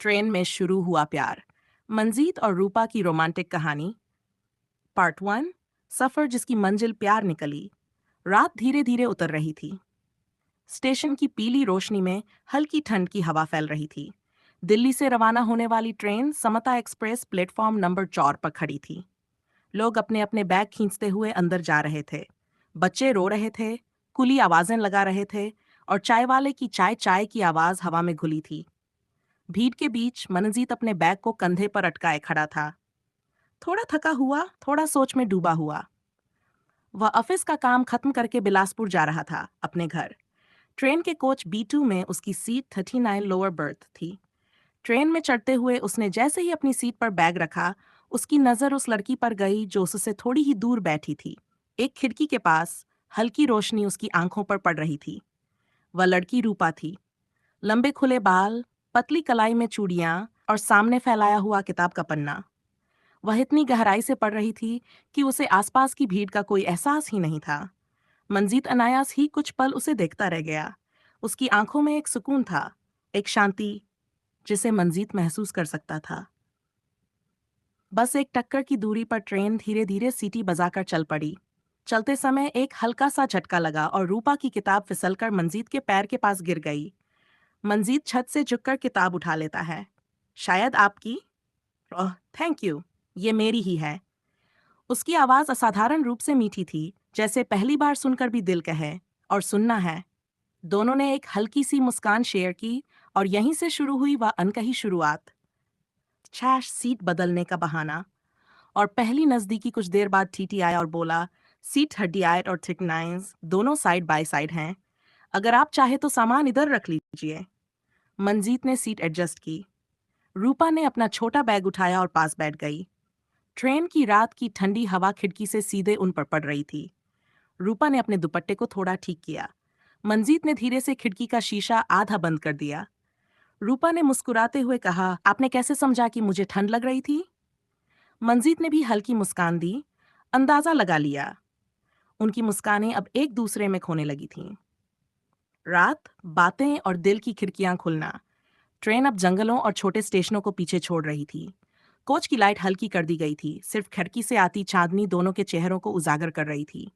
Train में शुरू हुआ प्यार। मंजीत और रूपा की रोमांटिक कहानी। पार्ट 1। सफर जिसकी मंजिल प्यार निकली। रात धीरे धीरे उतर रही थी। स्टेशन की पीली रोशनी में हल्की ठंड की हवा फैल रही थी। दिल्ली से रवाना होने वाली ट्रेन समता एक्सप्रेस प्लेटफॉर्म नंबर 4 पर खड़ी थी। लोग अपने अपने बैग खींचते हुए अंदर जा रहे थे। बच्चे रो रहे थे, कुली आवाजें लगा रहे थे और चाय वाले की चाय चाय की आवाज हवा में घुली थी। भीड़ के बीच मनजीत अपने बैग को कंधे पर अटकाए खड़ा था। थोड़ा थका हुआ, थोड़ा सोच में डूबा हुआ। वह ऑफिस का काम खत्म करके बिलासपुर जा रहा था, अपने घर। ट्रेन के कोच B2 में उसकी सीट 39 लोअर बर्थ थी। ट्रेन में चढ़ते हुए उसने जैसे ही अपनी सीट पर बैग रखा, उसकी नजर उस लड़की पर गई जो उससे थोड़ी ही दूर बैठी थी। एक खिड़की के पास हल्की रोशनी उसकी आंखों पर पड़ रही थी। वह लड़की रूपा थी। लंबे खुले बाल, पतली कलाई में चूड़ियां और सामने फैलाया हुआ किताब का पन्ना। वह इतनी गहराई से पढ़ रही थी कि उसे आसपास की भीड़ का कोई एहसास ही नहीं था। मंजीत अनायास ही कुछ पल उसे देखता रह गया। उसकी आंखों में एक सुकून था, एक शांति जिसे मंजीत महसूस कर सकता था। बस एक टक्कर की दूरी पर ट्रेन धीरे धीरे सीटी बजाकर चल पड़ी। चलते समय एक हल्का सा झटका लगा और रूपा की किताब फिसलकर मंजीत के पैर के पास गिर गई। मंजीत छत से झुककर किताब उठा लेता है। शायद आपकी। ओह, थैंक यू। ये मेरी ही है। उसकी आवाज असाधारण रूप से मीठी थी, जैसे पहली बार सुनकर भी दिल कहे, और सुनना है। दोनों ने एक हल्की सी मुस्कान शेयर की और यहीं से शुरू हुई वह अनकही शुरुआत। छैश सीट बदलने का बहाना। और पहली नजदीकी कुछ देर बाद टीटी आया और बोला, सीट 38 और 39 दोनों साइड बाय साइड हैं। अगर आप चाहे तो सामान इधर रख लीजिए। मंजीत ने सीट एडजस्ट की। रूपा ने अपना छोटा बैग उठाया और पास बैठ गई। ट्रेन की रात की ठंडी हवा खिड़की से सीधे उन पर पड़ रही थी। रूपा ने अपने दुपट्टे को थोड़ा ठीक किया। मंजीत ने धीरे से खिड़की का शीशा आधा बंद कर दिया। रूपा ने मुस्कुराते हुए कहा, आपने कैसे समझा कि मुझे ठंड लग रही थी? मंजीत ने भी हल्की मुस्कान दी। अंदाजा लगा लिया। उनकी मुस्कानें अब एक दूसरे में खोने लगी थीं। रात, बातें और दिल की खिड़कियां खुलना। ट्रेन अब जंगलों और छोटे स्टेशनों को पीछे छोड़ रही थी। कोच की लाइट हल्की कर दी गई थी, सिर्फ खिड़की से आती चांदनी दोनों के चेहरों को उजागर कर रही थी।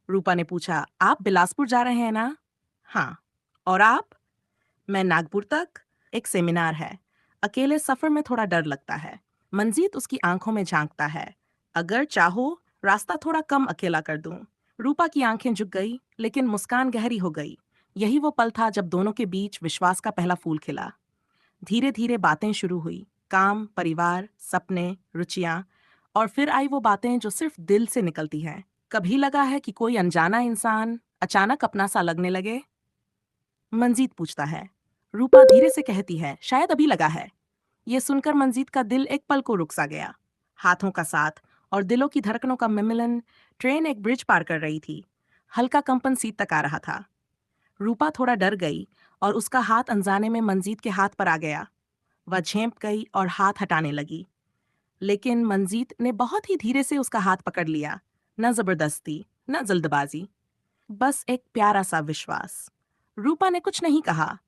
रूपा ने पूछा, आप बिलासपुर जा रहे हैं ना? हाँ। और आप? मैं नागपुर तक। एक सेमिनार है। अकेले सफर में थोड़ा डर लगता है। मंजीत उसकी आंखों में झांकता है। अगर चाहो रास्ता थोड़ा कम अकेला कर दूं। रूपा की आंखें झुक गई, लेकिन मुस्कान गहरी हो गई। यही वो पल था जब दोनों के बीच विश्वास का पहला फूल खिला। धीरे धीरे बातें शुरू हुई। काम, परिवार, सपने, रुचियां। और फिर आई वो बातें जो सिर्फ दिल से निकलती हैं। कभी लगा है कि कोई अनजाना इंसान अचानक अपना सा लगने लगे? मंजीत पूछता है। रूपा धीरे से कहती है, शायद अभी लगा है। ये सुनकर मंजीत का दिल एक पल को रुक सा गया। हाथों का साथ और दिलों की धड़कनों का मिलन। ट्रेन एक ब्रिज पार कर रही थी। हल्का कंपन सीट तक आ रहा था। रूपा थोड़ा डर गई और उसका हाथ अनजाने में मंजीत के हाथ पर आ गया। वह झेंप गई और हाथ हटाने लगी, लेकिन मंजीत ने बहुत ही धीरे से उसका हाथ पकड़ लिया। न जबरदस्ती, न जल्दबाजी, बस एक प्यारा सा विश्वास। रूपा ने कुछ नहीं कहा,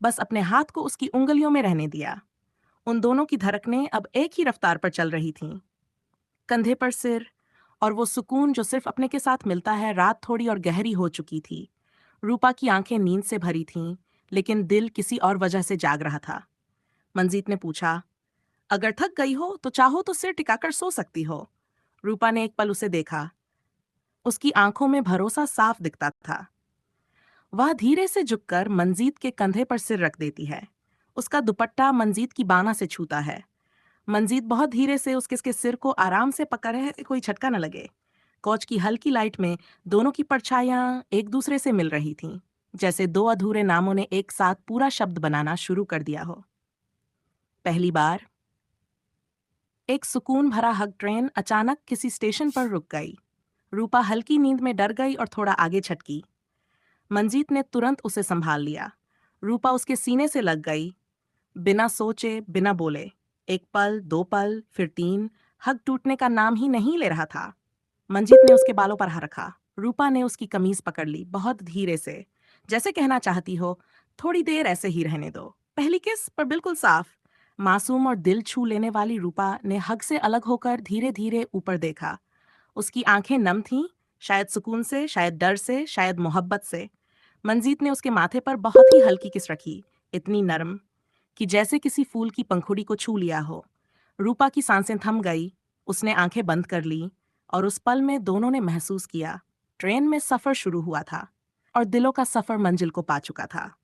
बस अपने हाथ को उसकी उंगलियों में रहने दिया। उन दोनों की धड़कनें अब एक ही रफ्तार पर चल रही थीं। कंधे पर सिर, और वो सुकून जो सिर्फ अपने के साथ मिलता है। रात थोड़ी और गहरी हो चुकी थी। रूपा की आंखें नींद से भरी थीं, लेकिन दिल किसी और वजह से जाग रहा था। मंजीत ने पूछा, अगर थक गई हो तो चाहो तो सिर टिकाकर सो सकती हो। रूपा ने एक पल उसे देखा। उसकी आंखों में भरोसा साफ दिखता था। वह धीरे से झुककर मंजीत के कंधे पर सिर रख देती है। उसका दुपट्टा मंजीत की बाना से छूता है। मंजीत बहुत धीरे से उसके सिर को आराम से पकड़ है, कोई झटका न लगे। कोच की हल्की लाइट में दोनों की परछाइयां एक दूसरे से मिल रही थीं, जैसे दो अधूरे नामों ने एक साथ पूरा शब्द बनाना शुरू कर दिया हो। पहली बार। एक सुकून भरा हग ट्रेन अचानक किसी स्टेशन पर रुक गई। रूपा हल्की नींद में डर गई और थोड़ा आगे छटकी। मंजीत ने तुरंत उसे संभाल लिया। रूपा उसके सीने से लग गई, बिना सोचे, बिना बोले। एक पल, दो पल, फिर तीन। हग टूटने का नाम ही नहीं ले रहा था। मंजीत ने उसके बालों पर हाथ रखा। रूपा ने उसकी कमीज पकड़ ली, बहुत धीरे से, जैसे कहना चाहती हो, थोड़ी देर ऐसे ही रहने दो। पहली किस पर बिल्कुल साफ, मासूम और दिल छू लेने वाली रूपा ने हग से अलग होकर धीरे धीरे ऊपर देखा। उसकी आंखें नम थीं, शायद सुकून से, शायद डर से, शायद मोहब्बत से। मंजीत ने उसके माथे पर बहुत ही हल्की किस रखी, इतनी नरम कि जैसे किसी फूल की पंखुड़ी को छू लिया हो। रूपा की सांसें थम गई, उसने आंखें बंद कर लीं, और उस पल में दोनों ने महसूस किया, ट्रेन में सफर शुरू हुआ था और दिलों का सफर मंजिल को पा चुका था।